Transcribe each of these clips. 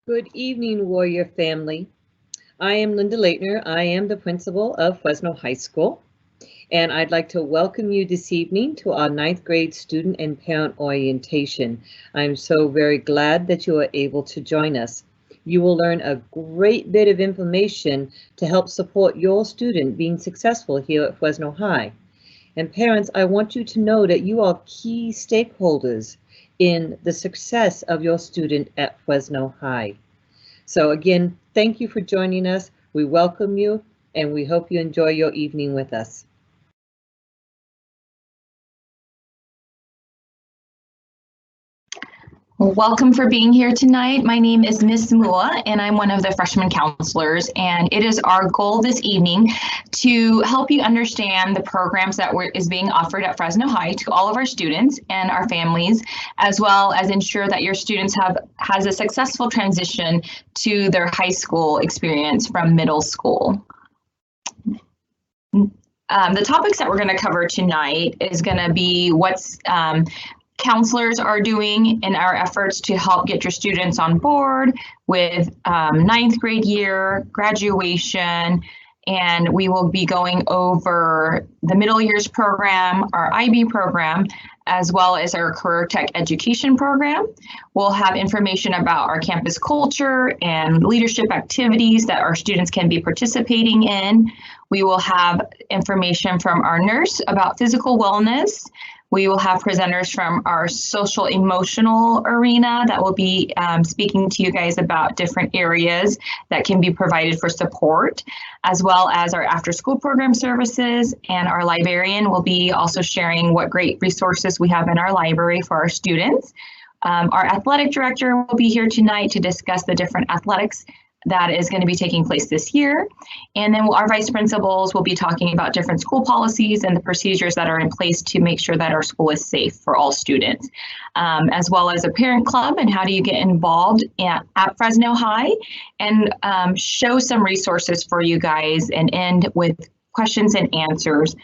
Good evening, Warrior family. I am Linda Leitner. I am the principal of Fresno High School, and I'd like to welcome you this evening to our ninth grade student and parent orientation. I'm so very glad that you are able to join us. You will learn a great bit of information to help support your student being successful here at Fresno High. And parents, I want you to know that you are key stakeholders in the success of your student at Fresno High. So again, thank you for joining us. We welcome you, and we hope you enjoy your evening with us. Welcome for being here tonight. My name is Miss Mua, and I'm one of the freshman counselors. And it is our goal this evening to help you understand the programs that is being offered at Fresno High to all of our students and our families, as well as ensure that your students has a successful transition to their high school experience from middle school. The topics that we're going to cover tonight is going to be what's counselors are doing in our efforts to help get your students on board with ninth grade year, graduation, and we will be going over the middle years program, our IB program, as well as our career tech education program. We'll have information about our campus culture and leadership activities that our students can be participating in. We will have information from our nurse about physical wellness. We will have presenters from our social emotional arena that will be speaking to you guys about different areas that can be provided for support, as well as our after school program services, and our librarian will be also sharing what great resources we have in our library for our students. Our athletic director will be here tonight to discuss the different athletics that is going to be taking place this year. And then our vice principals will be talking about different school policies and the procedures that are in place to make sure that our school is safe for all students, as well as a parent club and how do you get involved at Fresno High, and show some resources for you guys and end with questions and answers.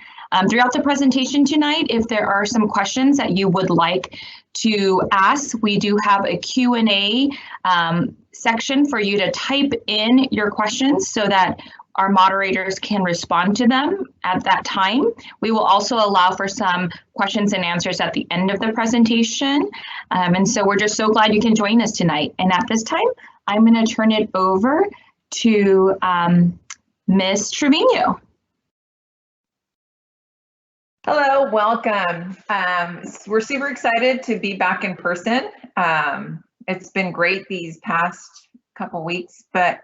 Throughout the presentation tonight, if there are some questions that you would like to ask, we do have a Q&A section for you to type in your questions so that our moderators can respond to them at that time. We will also allow for some questions and answers at the end of the presentation. And so we're just so glad you can join us tonight. And at this time, I'm going to turn it over to Ms. Trevino. Hello, welcome. We're super excited to be back in person. It's been great these past couple weeks, but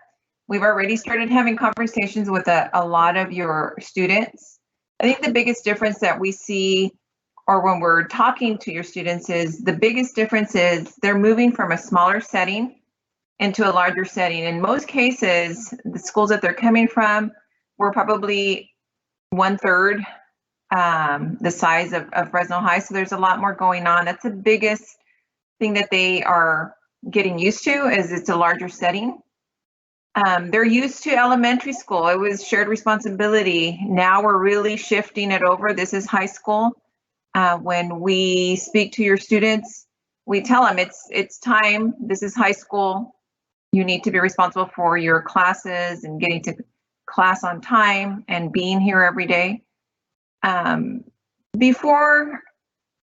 we've already started having conversations with a lot of your students. I think the biggest difference that we see, or when we're talking to your students, is the biggest difference is they're moving from a smaller setting into a larger setting. In most cases, the schools that they're coming from were probably 1/3 the size of Fresno High. So there's a lot more going on. That's the biggest thing that they are getting used to, is it's a larger setting. They're used to elementary school. It was shared responsibility. Now we're really shifting it over. This is high school. When we speak to your students, we tell them it's time. This is high school. You need to be responsible for your classes and getting to class on time and being here every day. Before,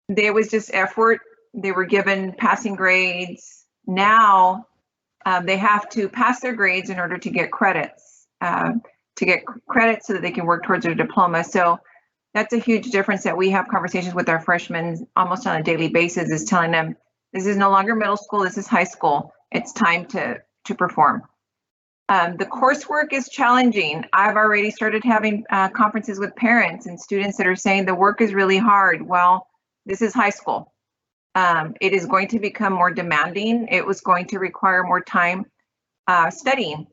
there was just effort. They were given passing grades. Now they have to pass their grades in order to get credits, so that they can work towards their diploma. So that's a huge difference that we have conversations with our freshmen almost on a daily basis, is telling them this is no longer middle school, this is high school. It's time to perform. The coursework is challenging. I've already started having conferences with parents and students that are saying the work is really hard. Well, this is high school. It is going to become more demanding. It was going to require more time studying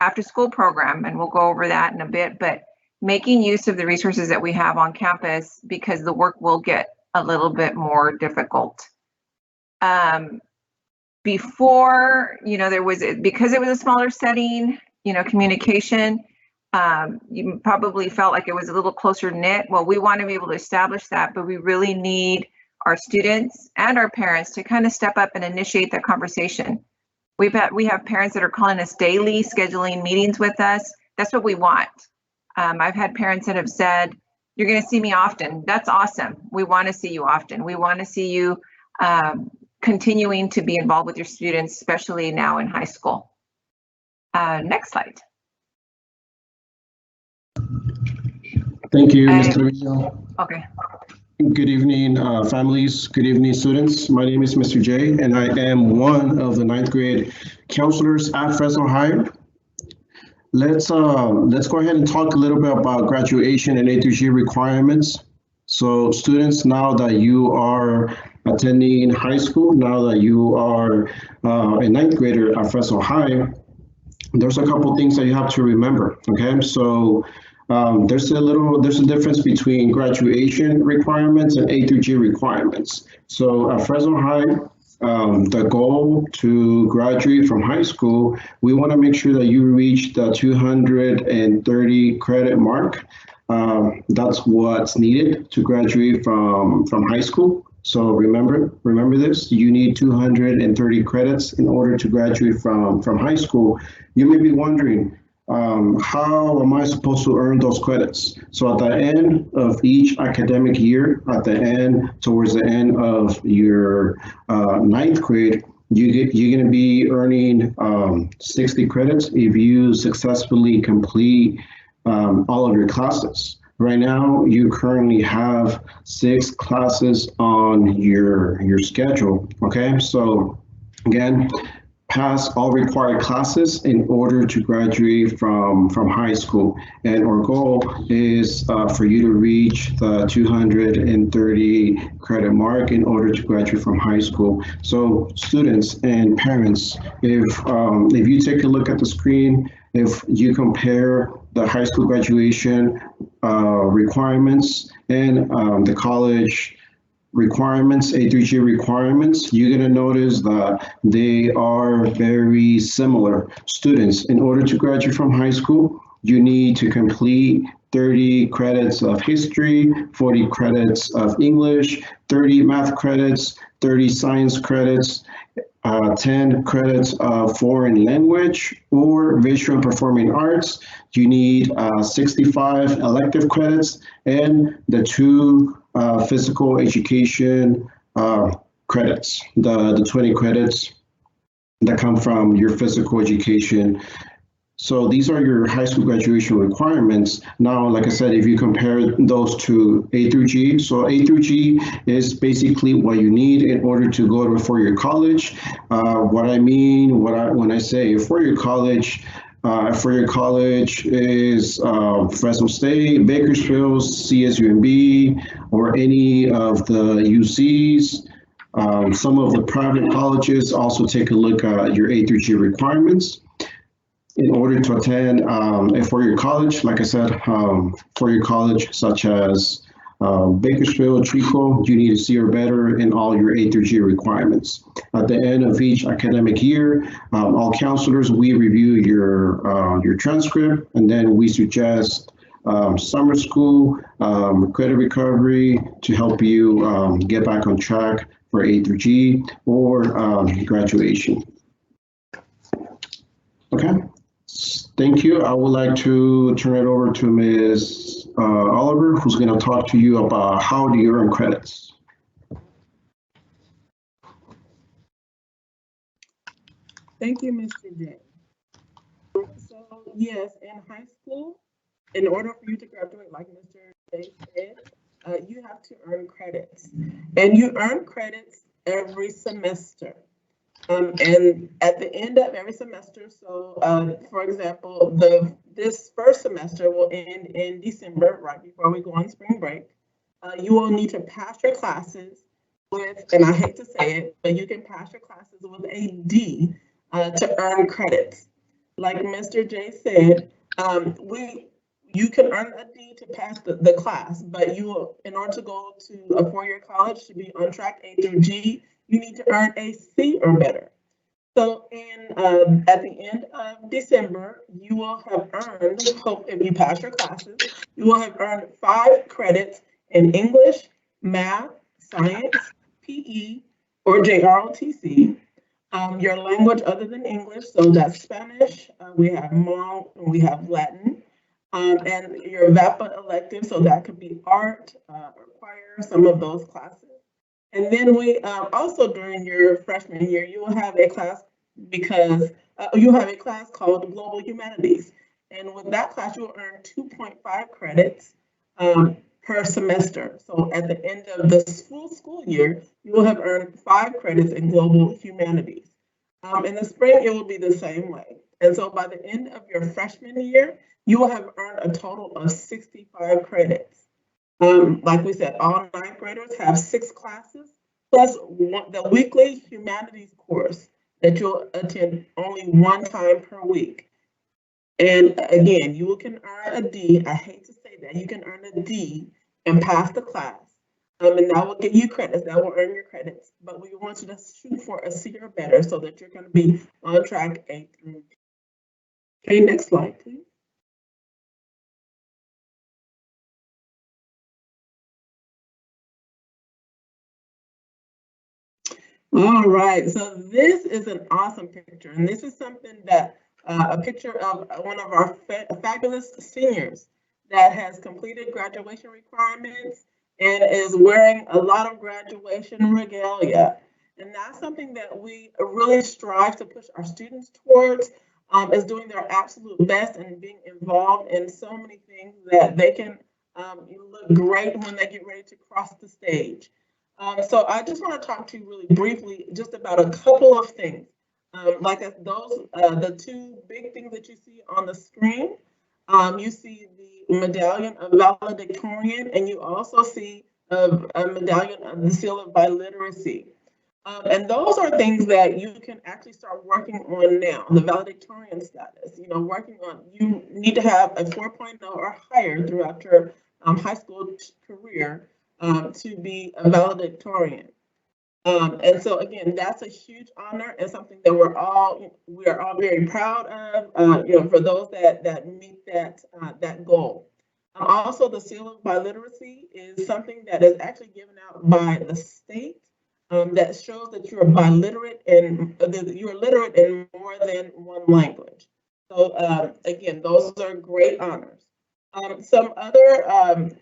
after school program, and we'll go over that in a bit, but making use of the resources that we have on campus, because the work will get a little bit more difficult. Before, there was, because it was a smaller setting, communication, you probably felt like it was a little closer knit. Well, we want to be able to establish that, but we really need our students and our parents to kind of step up and initiate that conversation. We have parents that are calling us daily, scheduling meetings with us. That's what we want. I've had parents that have said, "You're going to see me often." That's awesome. We want to see you often. We want to see you continuing to be involved with your students, especially now in high school. Next slide. Thank you, Ms. Treviño. Okay. Good evening, families. Good evening, students. My name is Mr. J, and I am one of the 9th grade counselors at Fresno High. Let's go ahead and talk a little bit about graduation and A through G requirements. So students, now that you are attending high school, now that you are a 9th grader at Fresno High, there's a couple things that you have to remember, okay? So there's a difference between graduation requirements and A through G requirements. So at Fresno High, the goal to graduate from high school, we want to make sure that you reach the 230 credit mark. That's what's needed to graduate from high school. So remember this, you need 230 credits in order to graduate from high school. You may be wondering, how am I supposed to earn those credits? So at the end of each academic year, towards the end of your 9th grade, you're going to be earning 60 credits if you successfully complete all of your classes. Right now, you currently have 6 classes on your schedule, okay? So again, pass all required classes in order to graduate from high school. And our goal is for you to reach the 230 credit mark in order to graduate from high school. So students and parents, if you take a look at the screen, if you compare the high school graduation requirements and the college requirements, A through G requirements, you're going to notice that they are very similar. Students, in order to graduate from high school, you need to complete 30 credits of history, 40 credits of English, 30 math credits, 30 science credits, 10 credits of foreign language or visual and performing arts. You need 65 elective credits and the 2 physical education credits, the 20 credits that come from your physical education. So these are your high school graduation requirements. Now, like I said, if you compare those to A through G, so A through G is basically what you need in order to go to a four-year college. What I mean, when I say four-year college is Fresno State, Bakersfield, CSUMB, or any of the UCs. Some of the private colleges also take a look at your A through G requirements. In order to attend a four-year college, like I said, four-year college such as Bakersfield, Trico, you need a C or better in all your A through G requirements. At the end of each academic year, all counselors, we review your transcript, and then we suggest summer school, credit recovery to help you get back on track for A through G or graduation. Okay. Thank you. I would like to turn it over to Ms. Oliver, who's going to talk to you about how do you earn credits. Thank you, Mr. J. So yes, in high school, in order for you to graduate, like Mr. J said, you have to earn credits. And you earn credits every semester. And at the end of every semester, so for example, this first semester will end in December, right before we go on spring break. You will need to pass your classes with, and I hate to say it, but you can pass your classes with a D to earn credits. Like Mr. J said, you can earn a D to pass the class, but you will, in order to go to a four-year college to be on track A through G, you need to earn a C or better. So at the end of December, you will have earned, if you pass your classes, you will have earned 5 credits in English, math, science, PE, or JROTC, Your language other than English, so that's Spanish, we have Hmong, and we have Latin. And your VAPA elective, so that could be art, or choir, some of those classes. And then we also during your freshman year, you will have a class because you have a class called Global Humanities. And with that class, you'll earn 2.5 credits per semester. So at the end of the full school year, you will have earned 5 credits in Global Humanities. In the spring, it will be the same way. And so by the end of your freshman year, you will have earned a total of 65 credits. Like we said, all ninth graders have 6 classes, plus the weekly humanities course that you'll attend only 1 time per week. And again, you can earn a D. I hate to say that. You can earn a D and pass the class. And that will get you credits. That will earn your credits. But we want you to shoot for a C or better so that you're going to be on track A through D. Okay, next slide, please. All right, so this is an awesome picture, and this is something that a picture of one of our fabulous seniors that has completed graduation requirements and is wearing a lot of graduation regalia. And that's something that we really strive to push our students towards, is doing their absolute best and being involved in so many things that they can look great when they get ready to cross the stage. So I just want to talk to you really briefly just about a couple of things. The 2 big things that you see on the screen. You see the medallion of valedictorian, and you also see a medallion of the seal of biliteracy. And those are things that you can actually start working on now. The valedictorian status, working on, you need to have a 4.0 or higher throughout your high school career to be a valedictorian. And so again, that's a huge honor and something that we are all very proud of, for those that meet that goal. Also, the seal of biliteracy is something that is actually given out by the state that shows that you're biliterate and you're literate in more than one language. So again, those are great honors. Some other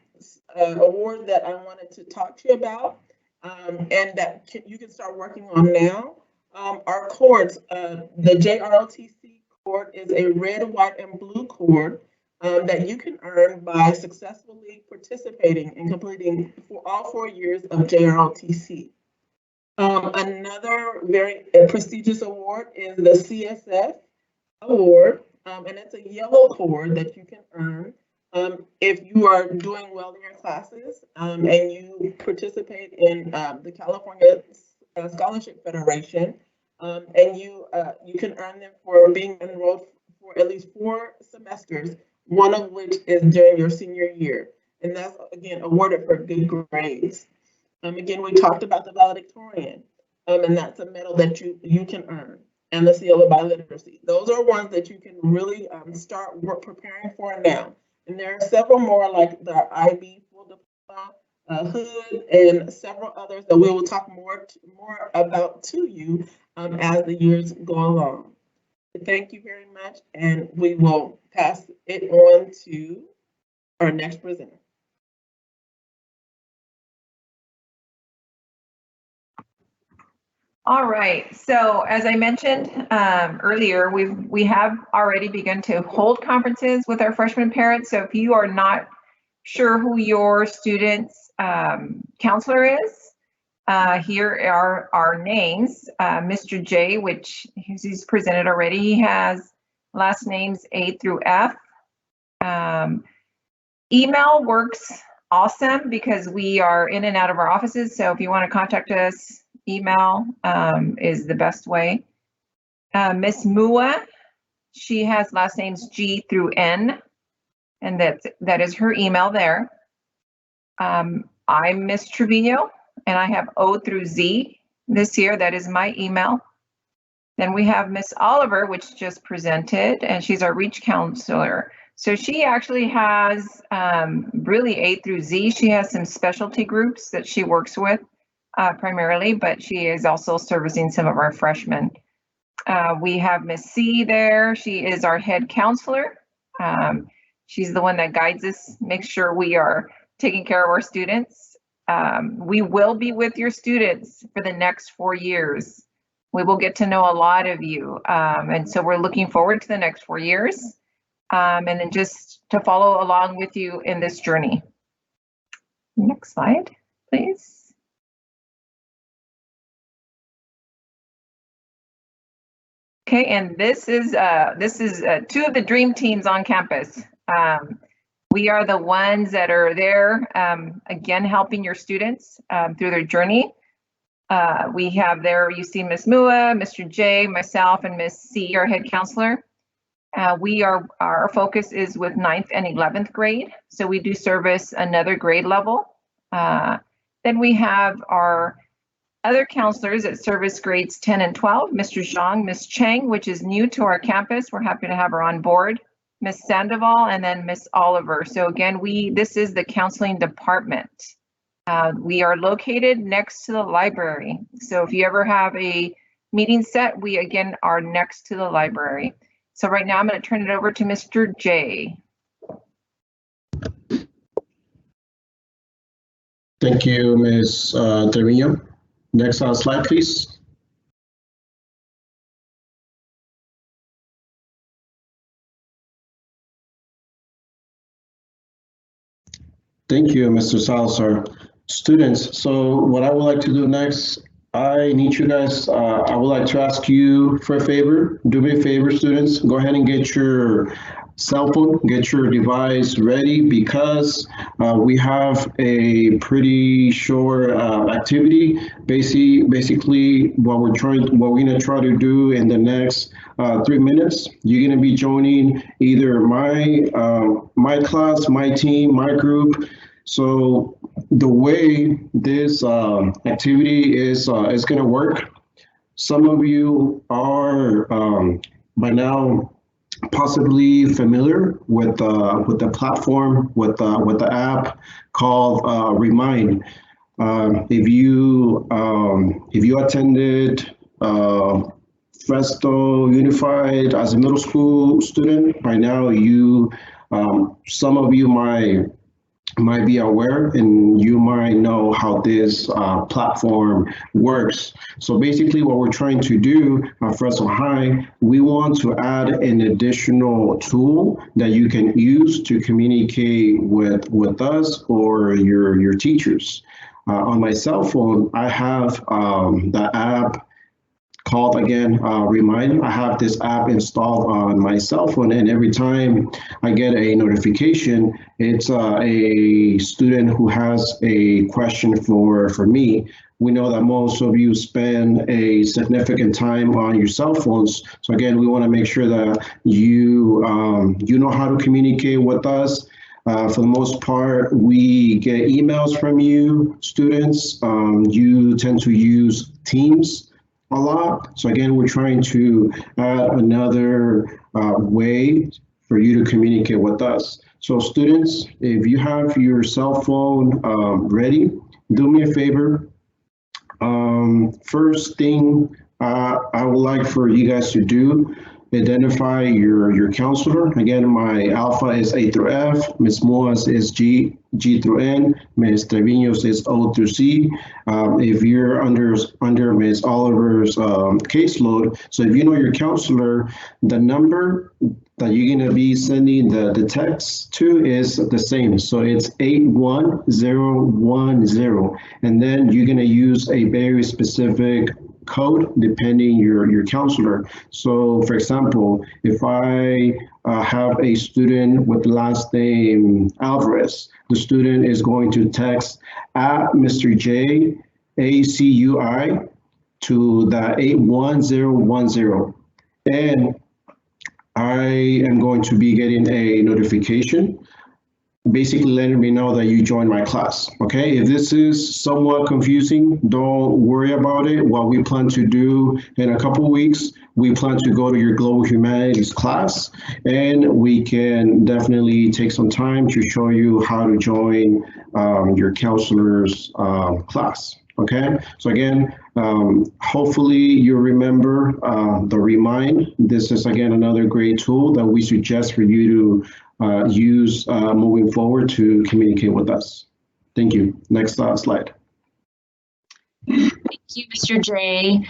awards that I wanted to talk to you about, and that you can start working on now, are cords. The JROTC cord is a red, white, and blue cord that you can earn by successfully participating and completing all 4 years of JROTC. Another very prestigious award is the CSF award, and it's a yellow cord that you can earn if you are doing well in your classes and you participate in the California Scholarship Federation, and you can earn them for being enrolled for at least 4 semesters, one of which is during your senior year, and that's again awarded for good grades. Again, we talked about the valedictorian, and that's a medal that you can earn, and the seal of biliteracy. Those are ones that you can really start preparing for now. And there are several more, like the IB full diploma, Hood, and several others that we will talk more about to you as the years go along. Thank you very much, and we will pass it on to our next presenter. All right, so as I mentioned earlier, we have already begun to hold conferences with our freshman parents. So if you are not sure who your student's counselor is, here are our names. Mr. J, which he's presented already, he has last names A through F. Email works awesome because we are in and out of our offices. So if you want to contact us, email is the best way. Miss Mua, she has last names G through N, and that is her email there. I'm Miss Trevino, and I have O through Z this year. That is my email. Then we have Miss Oliver, which just presented, and she's our reach counselor. So she actually has really A through Z. She has some specialty groups that she works with. primarily, but she is also servicing some of our freshmen. We have Miss C there. She is our head counselor. She's the one that guides us, makes sure we are taking care of our students. We will be with your students for the next 4 years. We will get to know a lot of you. And so we're looking forward to the next 4 years. And then just to follow along with you in this journey. Next slide, please. Okay, and this is two of the dream teams on campus. We are the ones that are there, again, helping your students through their journey. We have there, you see Miss Mua, Mr. J, myself, and Miss C, our head counselor. Our focus is with 9th and 11th grade. So we do service another grade level. Then we have our other counselors that service grades 10 and 12, Mr. Zhang, Miss Chang, which is new to our campus. We're happy to have her on board. Miss Sandoval, and then Miss Oliver. So again, this is the counseling department. We are located next to the library. So if you ever have a meeting set, we again are next to the library. So right now I'm going to turn it over to Mr. J. Thank you, Ms. Trevino. Next slide, please. Thank you, Mr. Salazar. Students, so what I would like to do next, I need you guys, I would like to ask you for a favor. Do me a favor, students, go ahead and get your cell phone, get your device ready, because we have a pretty short activity. Basically, what we're gonna try to do in the next 3 minutes, you're gonna be joining either my class, my team, my group. So the way this activity is going to work, some of you are by now possibly familiar with the platform, with the app called Remind. If you attended Fresno Unified as a middle school student, by now some of you might be aware, and you might know how this platform works. So basically what we're trying to do at Fresno High, we want to add an additional tool that you can use to communicate with us or your teachers. On my cell phone, I have the app called, again, Remind. I have this app installed on my cell phone, and every time I get a notification, it's a student who has a question for me. We know that most of you spend a significant time on your cell phones. So again, we want to make sure that you know how to communicate with us. For the most part, we get emails from you, students. You tend to use Teams a lot. So again, we're trying to add another way for you to communicate with us. So students, if you have your cell phone ready, do me a favor. First thing I would like for you guys to do, identify your counselor. Again, my alpha is A through F, Ms. Moas is G through N, Ms. Trevino's is O through C. If you're under Ms. Oliver's caseload, so if you know your counselor, the number that you're gonna be sending the text to is the same. So it's 81010, and then you're gonna use a very specific code depending your counselor. So for example, if I have a student with the last name Alvarez, the student is going to text at Mr. J ACUI to the 81010, and I am going to be getting a notification basically letting me know that you joined my class. Okay, if this is somewhat confusing, don't worry about it. What we plan to do in a couple weeks, we plan to go to your Global Humanities class, and we can definitely take some time to show you how to join your counselor's class. Okay, so again, hopefully you remember the Remind. This is again another great tool that we suggest for you to use moving forward to communicate with us. Thank you. Next slide. Thank you, Mr. J.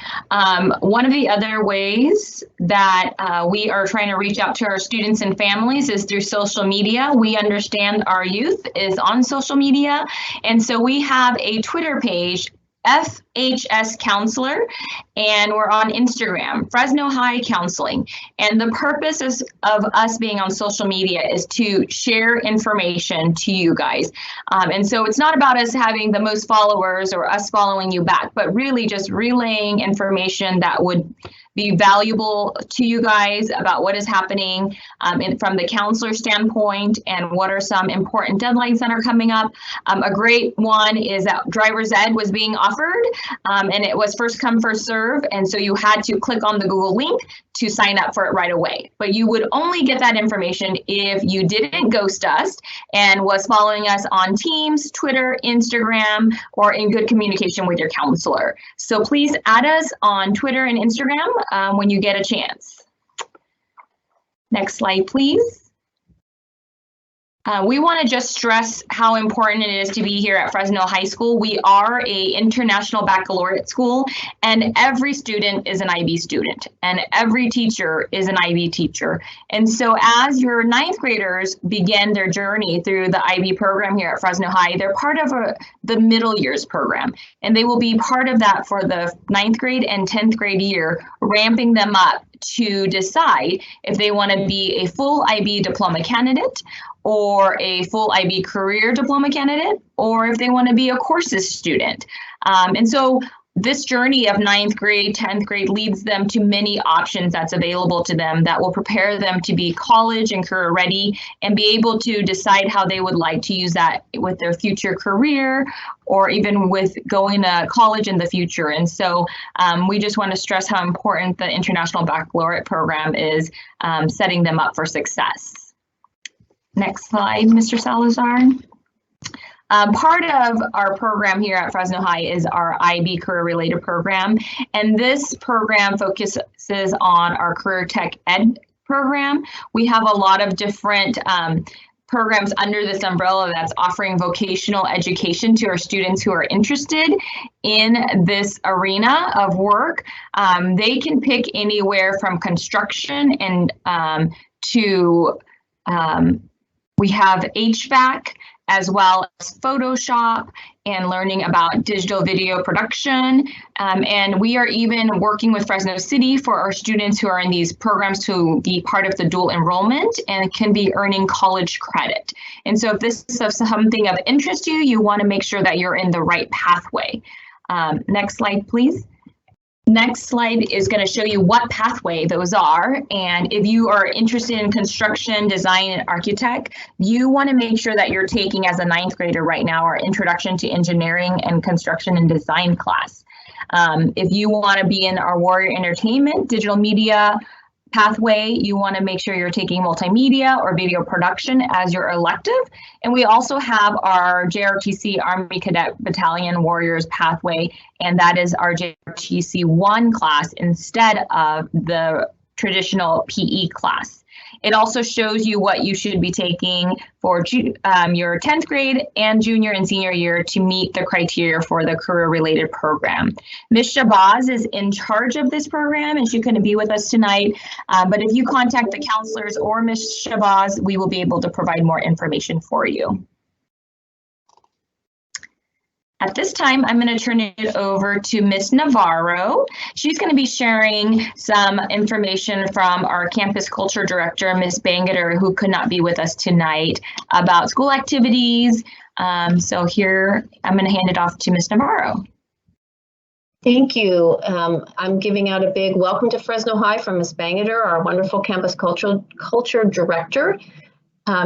One of the other ways that we are trying to reach out to our students and families is through social media. We understand our youth is on social media, and so we have a Twitter page, FHS Counselor, and we're on Instagram, Fresno High Counseling. And the purpose of us being on social media is to share information to you guys. And so it's not about us having the most followers or us following you back, but really just relaying information that would be valuable to you guys about what is happening from the counselor standpoint and what are some important deadlines that are coming up. A great one is that driver's ed was being offered, and it was first come, first serve. And so you had to click on the Google link to sign up for it right away. But you would only get that information if you didn't ghost us and was following us on Teams, Twitter, Instagram, or in good communication with your counselor. So please add us on Twitter and Instagram when you get a chance. Next slide, please. We want to just stress how important it is to be here at Fresno High School. We are an international baccalaureate school, and every student is an IB student, and every teacher is an IB teacher. And so as your ninth graders begin their journey through the IB program here at Fresno High, they're part of the middle years program, and they will be part of that for the ninth grade and 10th grade year, ramping them up to decide if they want to be a full IB diploma candidate or a full IB career diploma candidate, or if they want to be a courses student. And so this journey of ninth grade, 10th grade leads them to many options that's available to them that will prepare them to be college and career ready and be able to decide how they would like to use that with their future career or even with going to college in the future. And so we just want to stress how important the International Baccalaureate program is, setting them up for success. Next slide, Mr. Salazar. Part of our program here at Fresno High is our IB career related program. And this program focuses on our career tech ed program. We have a lot of different programs under this umbrella that's offering vocational education to our students who are interested in this arena of work. They can pick anywhere from construction and we have HVAC, as well as Photoshop and learning about digital video production. And we are even working with Fresno City for our students who are in these programs to be part of the dual enrollment and can be earning college credit. And so if this is something of interest to you, you want to make sure that you're in the right pathway. Next slide, please. Next slide is going to show you what pathway those are. And if you are interested in construction, design, and architect, you want to make sure that you're taking as a ninth grader right now our Introduction to Engineering and Construction and Design class. If you want to be in our Warrior Entertainment, digital media pathway, you want to make sure you're taking multimedia or video production as your elective. And we also have our JRTC Army Cadet Battalion Warriors pathway, and that is our JRTC 1 class instead of the traditional PE class. It also shows you what you should be taking for your 10th grade and junior and senior year to meet the criteria for the career-related program. Ms. Shabazz is in charge of this program, and she's going to be with us tonight. But if you contact the counselors or Ms. Shabazz, we will be able to provide more information for you. At this time, I'm going to turn it over to Ms. Navarro. She's going to be sharing some information from our campus culture director, Ms. Bangerter, who could not be with us tonight, about school activities. So here, I'm going to hand it off to Ms. Navarro. Thank you. I'm giving out a big welcome to Fresno High from Ms. Bangerter, our wonderful campus culture director.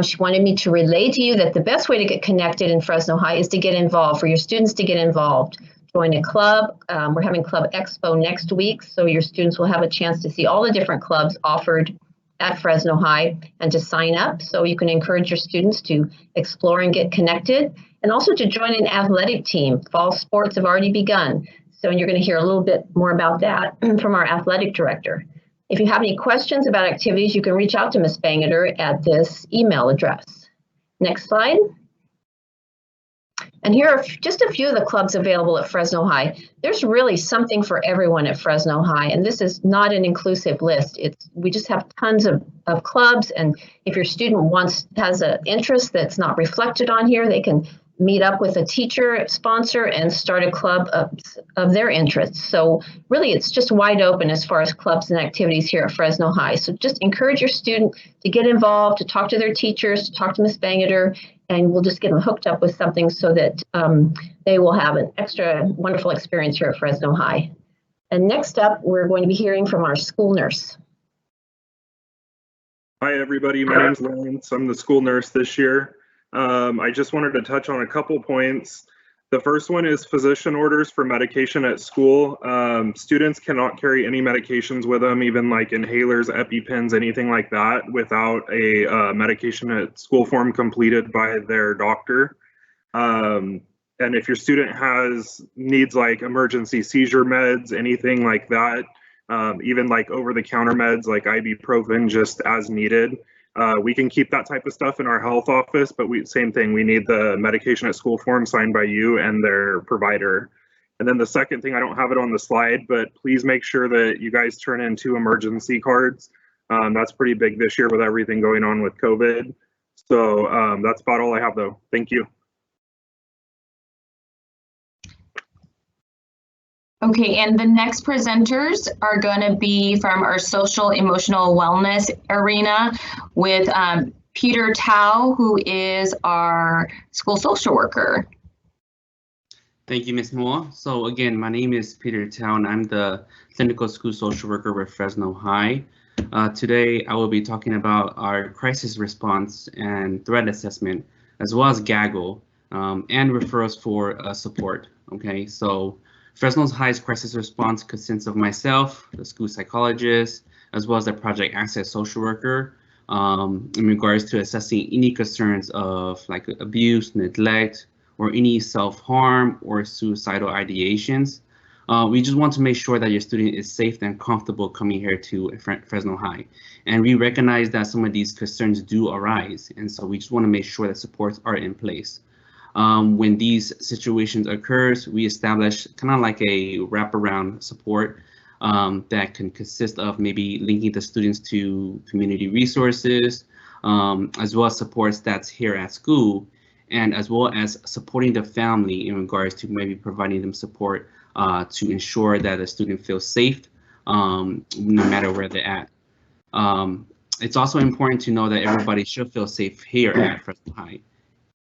She wanted me to relay to you that the best way to get connected in Fresno High is to get involved, for your students to get involved. Join a club. We're having Club Expo next week, so your students will have a chance to see all the different clubs offered at Fresno High and to sign up so you can encourage your students to explore and get connected, and also to join an athletic team. Fall sports have already begun, so you're going to hear a little bit more about that from our athletic director. If you have any questions about activities, you can reach out to Ms. Bangerter at this email address. Next slide. And here are just a few of the clubs available at Fresno High. There's really something for everyone at Fresno High, and this is not an inclusive list. We just have tons of clubs, and if your student has an interest that's not reflected on here, they can meet up with a teacher, sponsor, and start a club of their interests. So really, it's just wide open as far as clubs and activities here at Fresno High. So just encourage your student to get involved, to talk to their teachers, to talk to Ms. Bangerter, and we'll just get them hooked up with something so that they will have an extra wonderful experience here at Fresno High. And next up, we're going to be hearing from our school nurse. Hi, everybody. My name's Lance. I'm the school nurse this year. I just wanted to touch on a couple points. The first one is physician orders for medication at school. Students cannot carry any medications with them, even like inhalers, EpiPens, anything like that, without a medication at school form completed by their doctor. And if your student needs like emergency seizure meds, anything like that, even like over-the-counter meds like ibuprofen, just as needed, we can keep that type of stuff in our health office, but same thing, we need the medication at school form signed by you and their provider. And then the second thing, I don't have it on the slide, but please make sure that you guys turn in 2 emergency cards. That's pretty big this year with everything going on with COVID. So that's about all I have though. Thank you. Okay, and the next presenters are going to be from our social emotional wellness arena with Peter Tao, who is our school social worker. Thank you, Ms. Moore. So again, my name is Peter Tao, and I'm the clinical school social worker with Fresno High. Today, I will be talking about our crisis response and threat assessment, as well as gaggle and referrals for support. Okay, so Fresno High's crisis response consists of myself, the school psychologist, as well as the project access social worker, in regards to assessing any concerns of like abuse, neglect, or any self-harm or suicidal ideations. We just want to make sure that your student is safe and comfortable coming here to Fresno High. And we recognize that some of these concerns do arise, and so we just want to make sure that supports are in place. When these situations occurs, we establish kind of like a wraparound support that can consist of maybe linking the students to community resources, as well as supports that's here at school, and as well as supporting the family in regards to maybe providing them support to ensure that the student feels safe no matter where they're at. It's also important to know that everybody should feel safe here at Fresno High.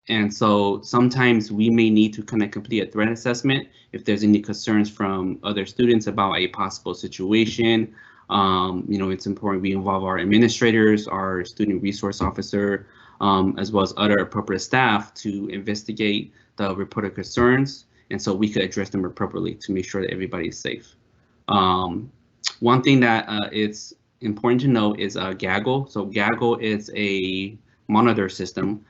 And so sometimes we may need to kind of complete a threat assessment if there's any concerns from other students about a possible situation. It's important we involve our administrators, our student resource officer, as well as other appropriate staff to investigate the reported concerns. And so we could address them appropriately to make sure that everybody is safe. One thing that it's important to know is gaggle. So gaggle is a monitor system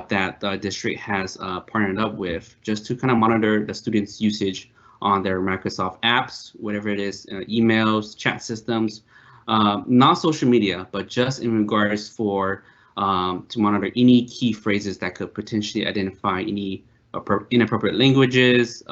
that the district has partnered up with just to kind of monitor the students' usage on their Microsoft apps, whatever it is, emails, chat systems, not social media, but just in regards for to monitor any key phrases that could potentially identify any inappropriate languages,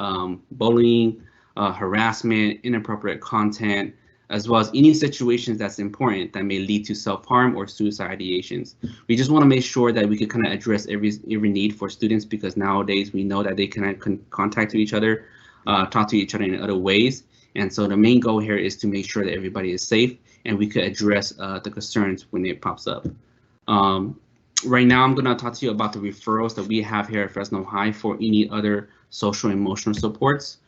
bullying, harassment, inappropriate content, as well as any situations that's important that may lead to self-harm or suicide ideations. We just want to make sure that we can kind of address every need for students, because nowadays we know that they can contact each other, talk to each other in other ways. And so the main goal here is to make sure that everybody is safe and we could address the concerns when it pops up. Right now, I'm going to talk to you about the referrals that we have here at Fresno High for any other social emotional supports.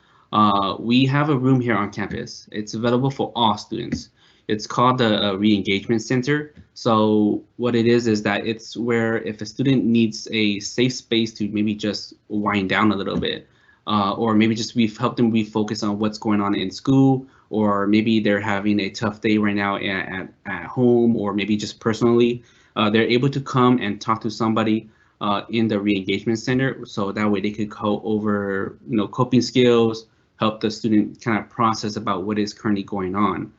We have a room here on campus. It's available for all students. It's called the Re-Engagement Center. So what it is that it's where if a student needs a safe space to maybe just wind down a little bit, or maybe just we've helped them refocus on what's going on in school, or maybe they're having a tough day right now at home, or maybe just personally, they're able to come and talk to somebody in the re-engagement center, so that way they could go over, coping skills, help the student kind of process about what is currently going on.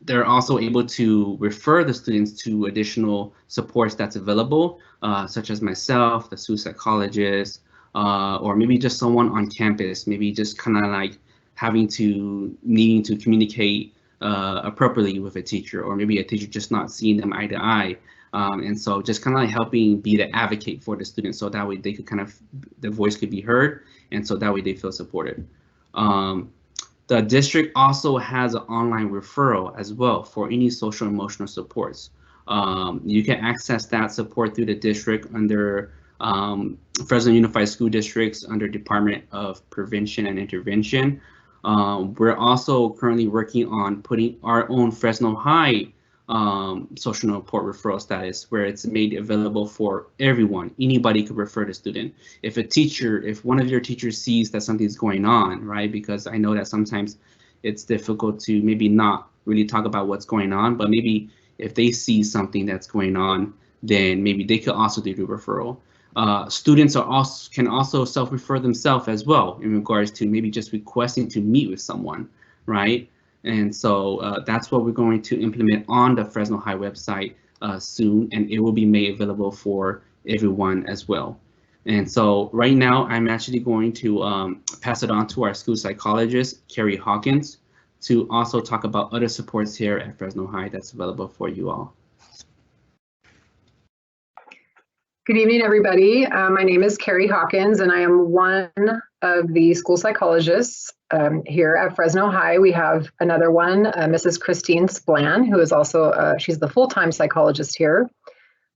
They're also able to refer the students to additional supports that's available, such as myself, the school psychologist, or maybe just someone on campus, maybe just kind of like needing to communicate appropriately with a teacher, or maybe a teacher just not seeing them eye to eye. And so just kind of like helping be the advocate for the students, so that way they could their voice could be heard, and so that way they feel supported. The district also has an online referral as well for any social emotional supports. You can access that support through the district under Fresno Unified School Districts under Department of Prevention and Intervention. We're also currently working on putting our own Fresno High social support referral status, where it's made available for everyone. Anybody could refer the student. If one of your teachers sees that something's going on, right? Because I know that sometimes it's difficult to maybe not really talk about what's going on, but maybe if they see something that's going on, then maybe they could also do the referral. Students can also self-refer themselves as well, in regards to maybe just requesting to meet with someone, right? And so that's what we're going to implement on the Fresno High website soon, and it will be made available for everyone as well. And so right now, I'm actually going to pass it on to our school psychologist, Carrie Hawkins, to also talk about other supports here at Fresno High that's available for you all. Good evening, everybody. My name is Carrie Hawkins, and I am one of the school psychologists here at Fresno High. We have another one, Mrs. Christine Splan, who is also, she's the full-time psychologist here.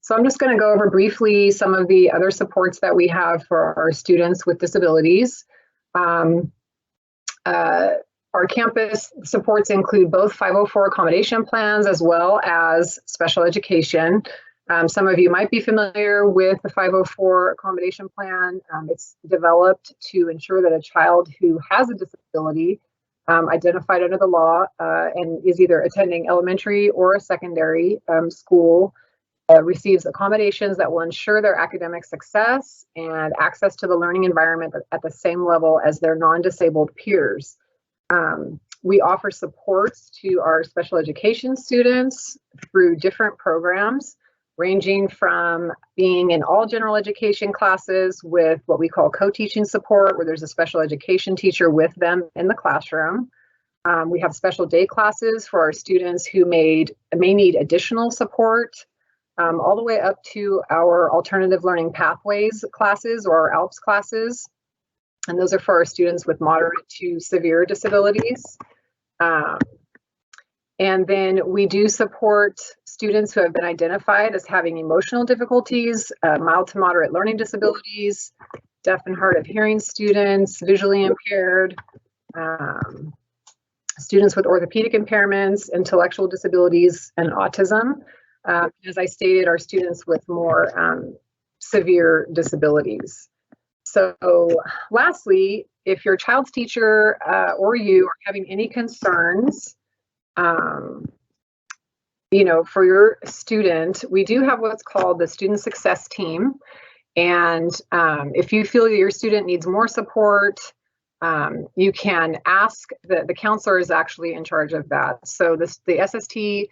So I'm just going to go over briefly some of the other supports that we have for our students with disabilities. Our campus supports include both 504 accommodation plans as well as special education. Some of you might be familiar with the 504 accommodation plan. It's developed to ensure that a child who has a disability identified under the law and is either attending elementary or a secondary school receives accommodations that will ensure their academic success and access to the learning environment at the same level as their non-disabled peers. We offer supports to our special education students through different programs, ranging from being in all general education classes with what we call co-teaching support, where there's a special education teacher with them in the classroom. We have special day classes for our students who may need additional support, all the way up to our alternative learning pathways classes or our ALPS classes. And those are for our students with moderate to severe disabilities. And then we do support students who have been identified as having emotional difficulties, mild to moderate learning disabilities, deaf and hard of hearing students, visually impaired, students with orthopedic impairments, intellectual disabilities, and autism. As I stated, our students with more severe disabilities. So lastly, if your child's teacher or you are having any concerns, for your student, we do have what's called the student success team. And if you feel that your student needs more support, you can ask, the counselor is actually in charge of that. So the SST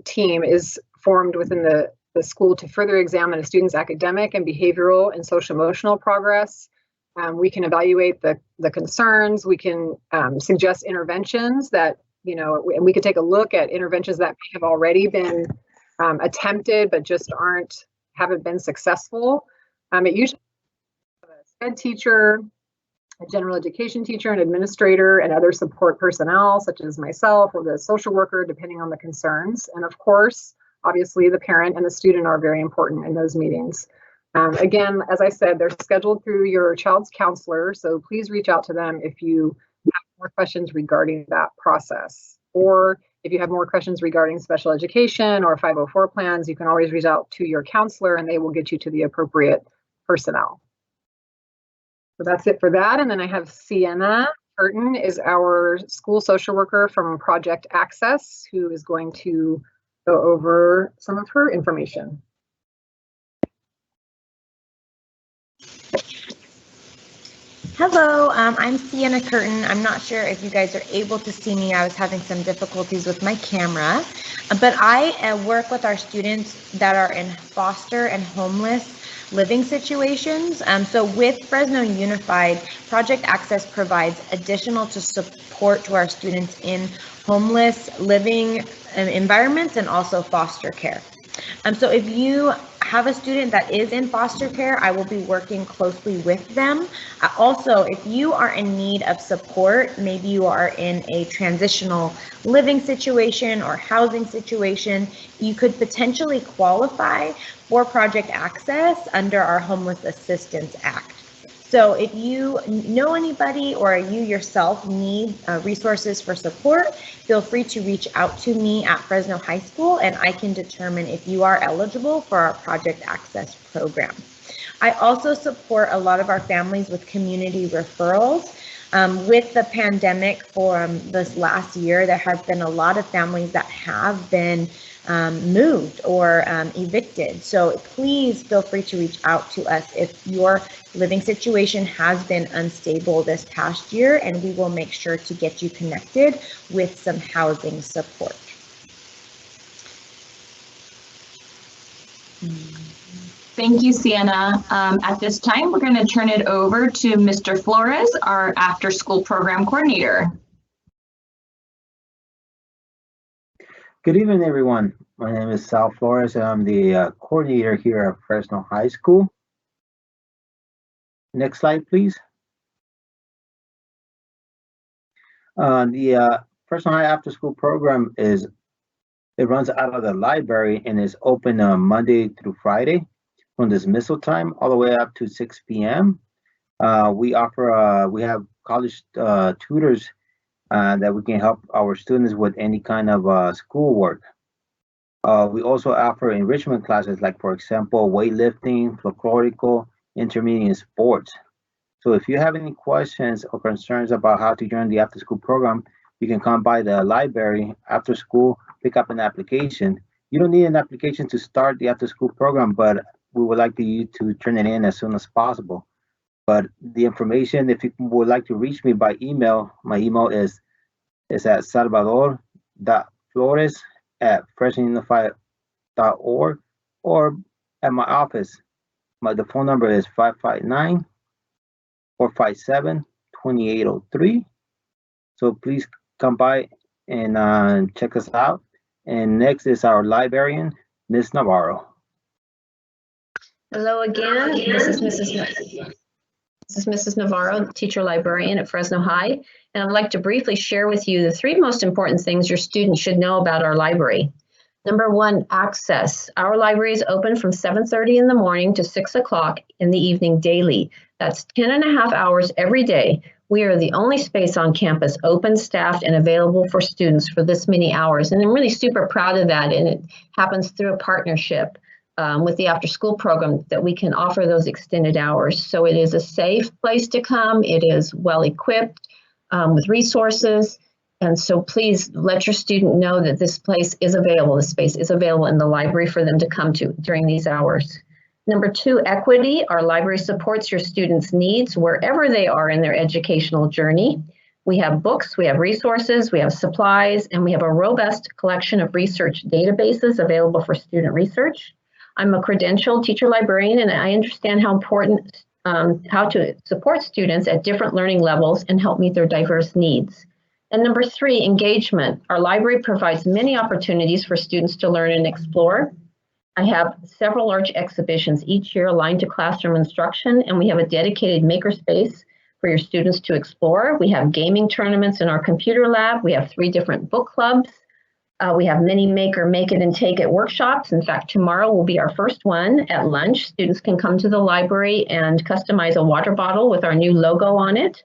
team is formed within the school to further examine a student's academic and behavioral and social emotional progress. We can evaluate the concerns. We can suggest interventions that, and we could take a look at interventions that have already been attempted, but just haven't been successful. It usually a SPED teacher, a general education teacher, an administrator, and other support personnel, such as myself or the social worker, depending on the concerns. And of course, obviously, the parent and the student are very important in those meetings. Again, as I said, they're scheduled through your child's counselor, so please reach out to them if you have more questions regarding that process. Or if you have more questions regarding special education or 504 plans, you can always reach out to your counselor and they will get you to the appropriate personnel. So that's it for that. And then I have Sienna Curtin is our school social worker from Project Access, who is going to go over some of her information. Hello, I'm Sienna Curtin. I'm not sure if you guys are able to see me. I was having some difficulties with my camera, but I work with our students that are in foster and homeless living situations. So with Fresno Unified, Project Access provides additional support to our students in homeless living environments and also foster care. So if you have a student that is in foster care, I will be working closely with them. Also, if you are in need of support, maybe you are in a transitional living situation or housing situation, you could potentially qualify for Project Access under our Homeless Assistance Act. So if you know anybody or you yourself need resources for support, feel free to reach out to me at Fresno High School and I can determine if you are eligible for our Project Access program. I also support a lot of our families with community referrals. With the pandemic for this last year, there have been a lot of families that have been moved or evicted. So please feel free to reach out to us if your living situation has been unstable this past year, and we will make sure to get you connected with some housing support. Thank you, Sienna. At this time, we're going to turn it over to Mr. Flores, our after-school program coordinator. Good evening, everyone. My name is Sal Flores, and I'm the coordinator here at Fresno High School. Next slide, please. The Fresno High After School program runs out of the library and is open Monday through Friday from dismissal time all the way up to 6 p.m. We have college tutors that we can help our students with any kind of schoolwork. We also offer enrichment classes, like, for example, weightlifting, folklorical, intermediate sports. So if you have any questions or concerns about how to join the after school program, you can come by the library after school, pick up an application. You don't need an application to start the after school program, but we would like you to turn it in as soon as possible. But the information, if you would like to reach me by email, my email is at salvador.flores@fresnounified.org, or at my office. The phone number is 559-457-2803. So please come by and check us out. And next is our librarian, Ms. Navarro. Hello again. This is Mrs. Navarro, teacher librarian at Fresno High, and I'd like to briefly share with you the 3 most important things your students should know about our library. Number 1, access. Our library is open from 7:30 in the morning to 6 o'clock in the evening daily. That's 10.5 hours every day. We are the only space on campus open, staffed, and available for students for this many hours. And I'm really super proud of that. And it happens through a partnership with the after school program that we can offer those extended hours. So it is a safe place to come. It is well equipped with resources. And so please let your student know that this place is available. This space is available in the library for them to come to during these hours. Number 2, equity. Our library supports your students' needs wherever they are in their educational journey. We have books, we have resources, we have supplies, and we have a robust collection of research databases available for student research. I'm a credentialed teacher librarian, and I understand how important how to support students at different learning levels and help meet their diverse needs. And number 3, engagement. Our library provides many opportunities for students to learn and explore. I have several large exhibitions each year aligned to classroom instruction, and we have a dedicated makerspace for your students to explore. We have gaming tournaments in our computer lab. We have 3 different book clubs. We have many maker, make it and take it workshops. In fact, tomorrow will be our first one at lunch. Students can come to the library and customize a water bottle with our new logo on it.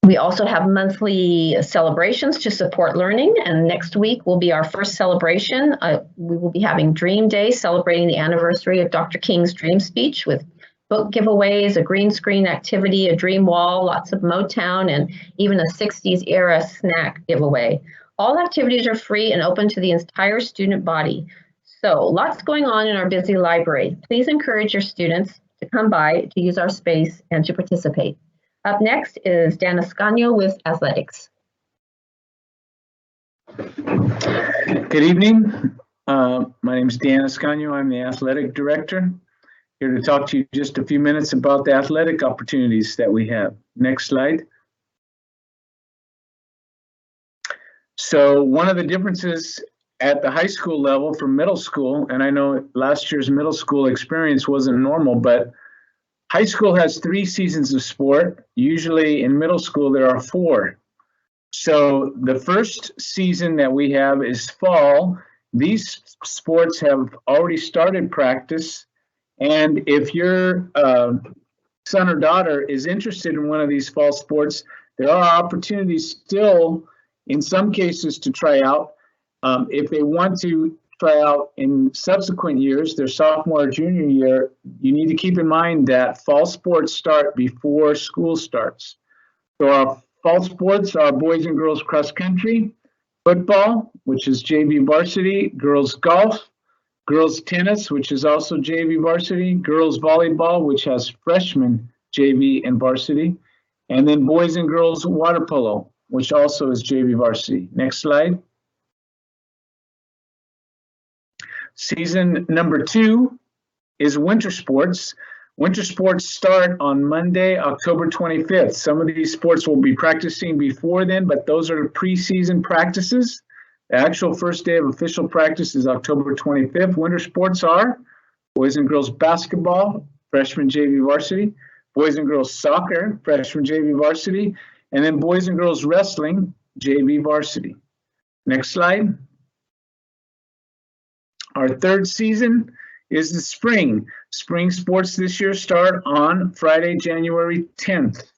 We also have monthly celebrations to support learning, and next week will be our first celebration. We will be having Dream Day, celebrating the anniversary of Dr. King's dream speech with book giveaways, a green screen activity, a dream wall, lots of Motown, and even a 60s era snack giveaway. All activities are free and open to the entire student body. So lots going on in our busy library. Please encourage your students to come by, to use our space, and to participate. Up next is Dan Ascanio with athletics. Good evening. My name is Dan Ascanio. I'm the athletic director. Here to talk to you just a few minutes about the athletic opportunities that we have. Next slide. So one of the differences at the high school level from middle school, and I know last year's middle school experience wasn't normal, but high school has 3 seasons of sport. Usually in middle school, there are 4. So the first season that we have is fall. These sports have already started practice. And if your son or daughter is interested in one of these fall sports, there are opportunities still, in some cases, to try out. If they want to try out in subsequent years, their sophomore or junior year, you need to keep in mind that fall sports start before school starts. So our fall sports are boys and girls cross country, football, which is JV varsity, girls golf, girls tennis, which is also JV varsity, girls volleyball, which has freshmen JV and varsity, and then boys and girls water polo, which also is JV varsity. Next slide. Season number 2 is winter sports. Winter sports start on Monday, October 25th. Some of these sports will be practicing before then, but those are preseason practices. The actual first day of official practice is October 25th. Winter sports are boys and girls basketball, freshman JV varsity, boys and girls soccer, freshman JV varsity, and then boys and girls wrestling, JV varsity. Next slide. Our third season is the spring. Spring sports this year start on Friday, January 10th.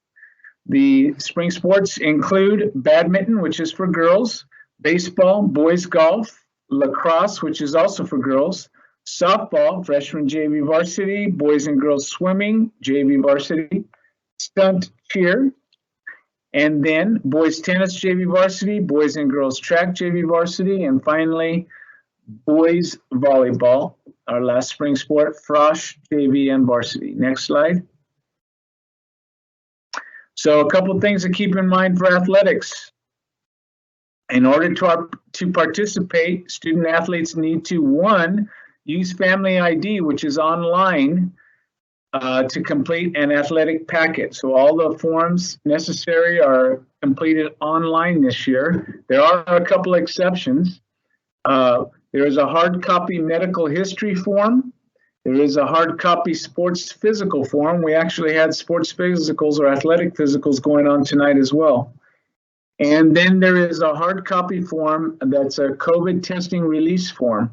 The spring sports include badminton, which is for girls, baseball, boys golf, lacrosse, which is also for girls, softball, freshman JV varsity, boys and girls swimming, JV varsity, stunt cheer, and then boys tennis JV varsity, boys and girls track JV varsity, and finally boys volleyball, our last spring sport, Frosh JV and varsity. Next slide. So a couple of things to keep in mind for athletics. In order to participate, student athletes need to, 1, use Family ID, which is online, to complete an athletic packet. So all the forms necessary are completed online this year. There are a couple exceptions. There is a hard copy medical history form. There is a hard copy sports physical form. We actually had sports physicals or athletic physicals going on tonight as well. And then there is a hard copy form that's a COVID testing release form.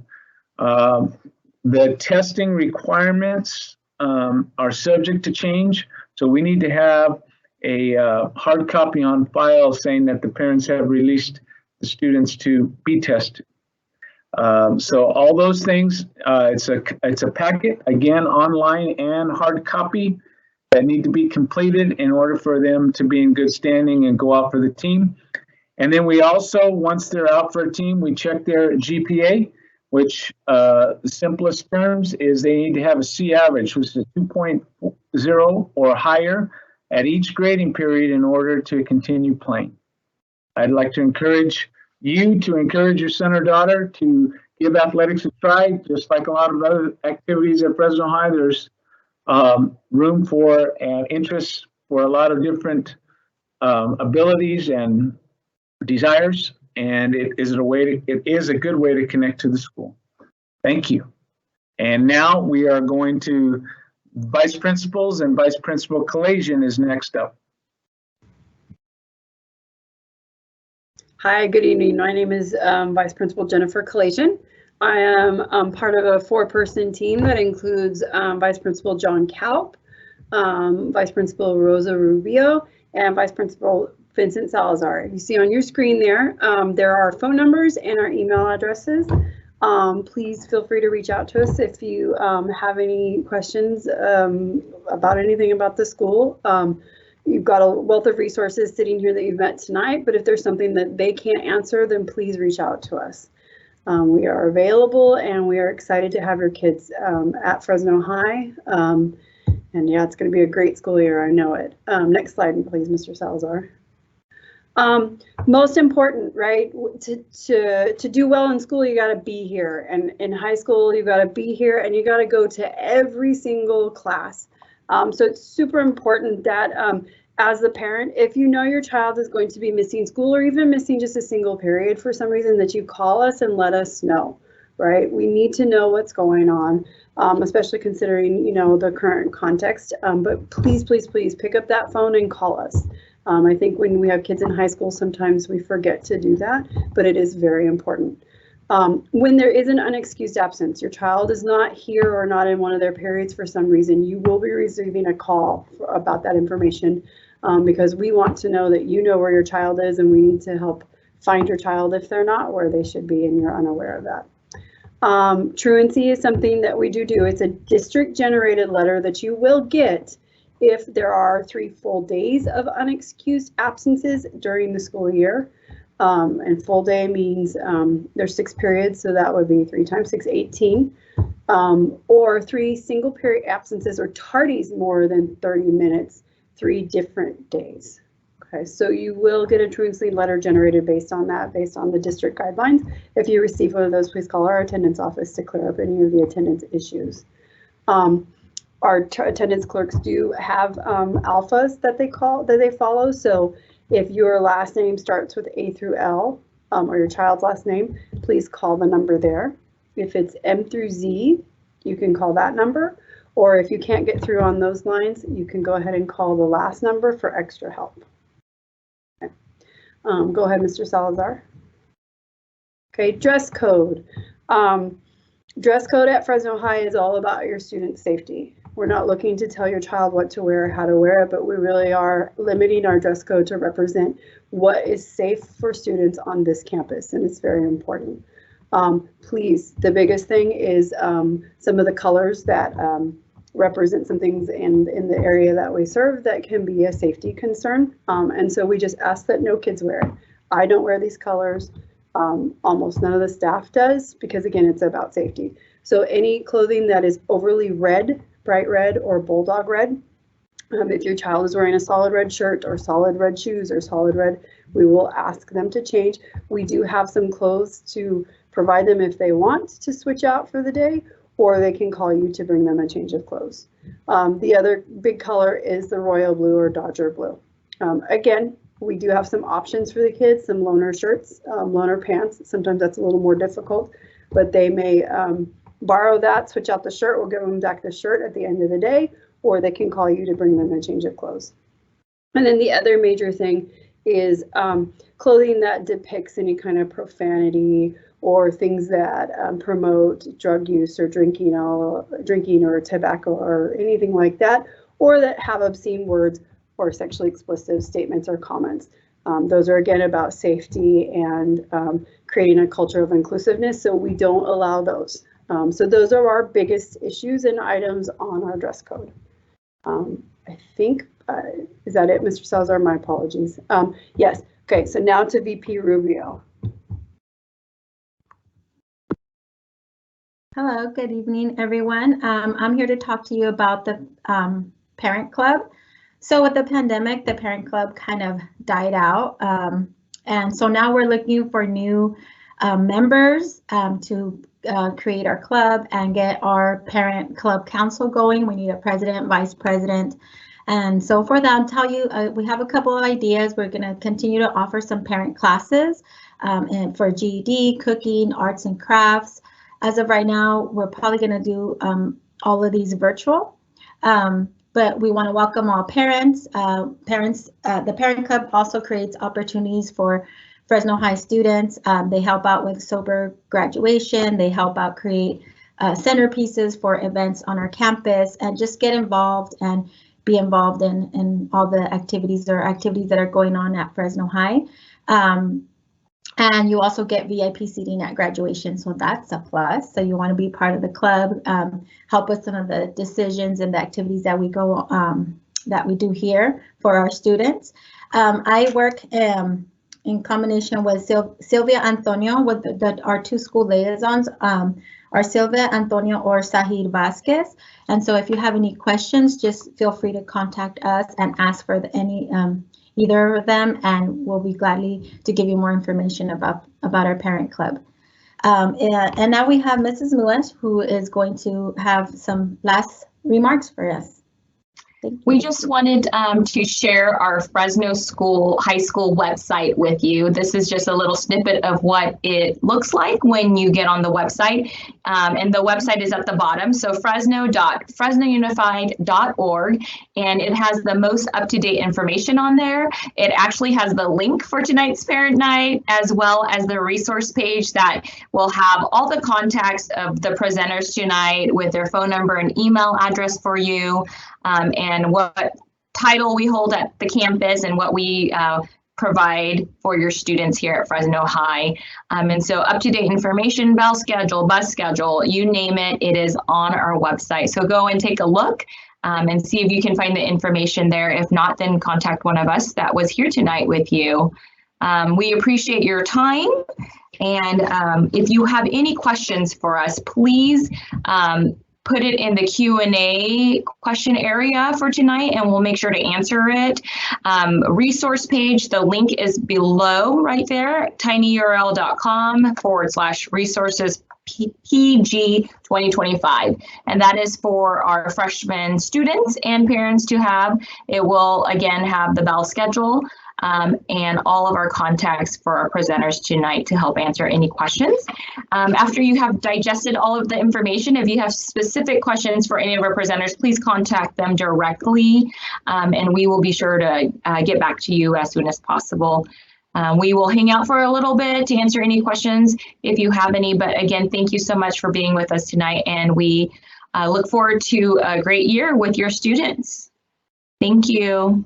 The testing requirements are subject to change. So we need to have a hard copy on file saying that the parents have released the students to be tested. So all those things, it's a packet, again, online and hard copy, that need to be completed in order for them to be in good standing and go out for the team. And then we also, once they're out for a team, we check their GPA, which the simplest terms is they need to have a C average, which is a 2.0 or higher at each grading period in order to continue playing. I'd like to encourage you to encourage your son or daughter to give athletics a try. Just like a lot of other activities at Fresno High, there's room for and interest for a lot of different abilities and desires, and it is a good way to connect to the school. Thank you. And now we are going to Vice Principals, and Vice Principal Kalasian is next up. Hi, good evening. My name is Vice Principal Jennifer Kalasian. I am part of a 4-person team that includes Vice Principal John Kaup, Vice Principal Rosa Rubio, and Vice Principal Vincent Salazar. You see on your screen there, there are phone numbers and our email addresses. Please feel free to reach out to us if you have any questions about anything about the school. You've got a wealth of resources sitting here that you've met tonight, but if there's something that they can't answer, then please reach out to us. We are available and we are excited to have your kids at Fresno High. And yeah, it's going to be a great school year, I know it. Next slide, please, Mr. Salazar. Most important, right? To do well in school, you got to be here. And in high school, you got to be here and you got to go to every single class. So it's super important that as the parent, if you know your child is going to be missing school or even missing just a single period for some reason, that you call us and let us know, right? We need to know what's going on, especially considering, you know, the current context. But please, please, please pick up that phone and call us. I think when we have kids in high school, sometimes we forget to do that, but it is very important. When there is an unexcused absence, your child is not here or not in one of their periods for some reason, you will be receiving a call about that information because we want to know that you know where your child is and we need to help find your child if they're not where they should be and you're unaware of that. Truancy is something that we do. It's a district generated letter that you will get if there are 3 full days of unexcused absences during the school year. And full day means there's 6 periods, so that would be 3 times 6, 18. Or 3 single period absences or tardies more than 30 minutes, 3 different days. Okay, so you will get a truancy letter generated based on that, based on the district guidelines. If you receive one of those, please call our attendance office to clear up any of the attendance issues. Our attendance clerks do have alphas that they follow. So if your last name starts with A through L, or your child's last name, please call the number there. If it's M through Z, you can call that number. Or if you can't get through on those lines, you can go ahead and call the last number for extra help. Okay. Go ahead, Mr. Salazar. Okay, dress code. Dress code at Fresno High is all about your student safety. We're not looking to tell your child what to wear or how to wear it, but we really are limiting our dress code to represent what is safe for students on this campus, and it's very important. Please, the biggest thing is some of the colors that represent some things in the area that we serve that can be a safety concern. And so we just ask that no kids wear it. I don't wear these colors. Almost none of the staff does, because again, it's about safety. So any clothing that is overly red, bright red, or bulldog red, if your child is wearing a solid red shirt or solid red shoes or solid red, we will ask them to change. We do have some clothes to provide them if they want to switch out for the day, or they can call you to bring them a change of clothes. The other big color is the royal blue or Dodger blue. Again, we do have some options for the kids, some loaner shirts, loaner pants. Sometimes that's a little more difficult, but they may borrow that, switch out the shirt, we'll give them back the shirt at the end of the day, or they can call you to bring them a change of clothes. And then the other major thing is clothing that depicts any kind of profanity or things that promote drug use or drinking or tobacco or anything like that, or that have obscene words or sexually explicit statements or comments. Those are again about safety and creating a culture of inclusiveness, so we don't allow those. So those are our biggest issues and items on our dress code. I think, is that it, Mr. Salazar? My apologies. Yes, okay, so now to VP Rubio. Hello, good evening, everyone. I'm here to talk to you about the parent club. So with the pandemic, the parent club kind of died out. And so now we're looking for new members to create our club and get our parent club council going. We need a president, vice president. And so for that, I'll tell you, we have a couple of ideas. We're going to continue to offer some parent classes and for GED, cooking, arts and crafts. As of right now, we're probably going to do all of these virtual. But we want to welcome all parents. The Parent Club also creates opportunities for Fresno High students. They help out with sober graduation. They help out create centerpieces for events on our campus and just get involved and be involved in all the activities that are going on at Fresno High. And you also get VIP seating at graduation, so that's a plus. So you want to be part of the club, help with some of the decisions and the activities that we do here for our students. I work in combination with Sylvia Antonio, with our two school liaisons, are Sylvia Antonio or Sahid Vasquez. And so if you have any questions, just feel free to contact us and ask for either of them, and we'll be gladly to give you more information about our parent club. And now we have Mrs. Lewis, who is going to have some last remarks for us. We just wanted to share our Fresno High School website with you. This is just a little snippet of what it looks like when you get on the website. And the website is at the bottom. So fresno.fresnounified.org. And it has the most up-to-date information on there. It actually has the link for tonight's parent night, as well as the resource page that will have all the contacts of the presenters tonight with their phone number and email address for you. And what title we hold at the campus and what we provide for your students here at Fresno High. And so up-to-date information, bell schedule, bus schedule, you name it, it is on our website. So go and take a look and see if you can find the information there. If not, then contact one of us that was here tonight with you. We appreciate your time. And if you have any questions for us, please put it in the Q&A question area for tonight, and we'll make sure to answer it. Resource page, the link is below right there, tinyurl.com/resources PG 2025. And that is for our freshman students and parents to have. It will again have the bell schedule and all of our contacts for our presenters tonight to help answer any questions. After you have digested all of the information, if you have specific questions for any of our presenters, please contact them directly, and we will be sure to get back to you as soon as possible. We will hang out for a little bit to answer any questions if you have any, but again, thank you so much for being with us tonight, and we look forward to a great year with your students. Thank you.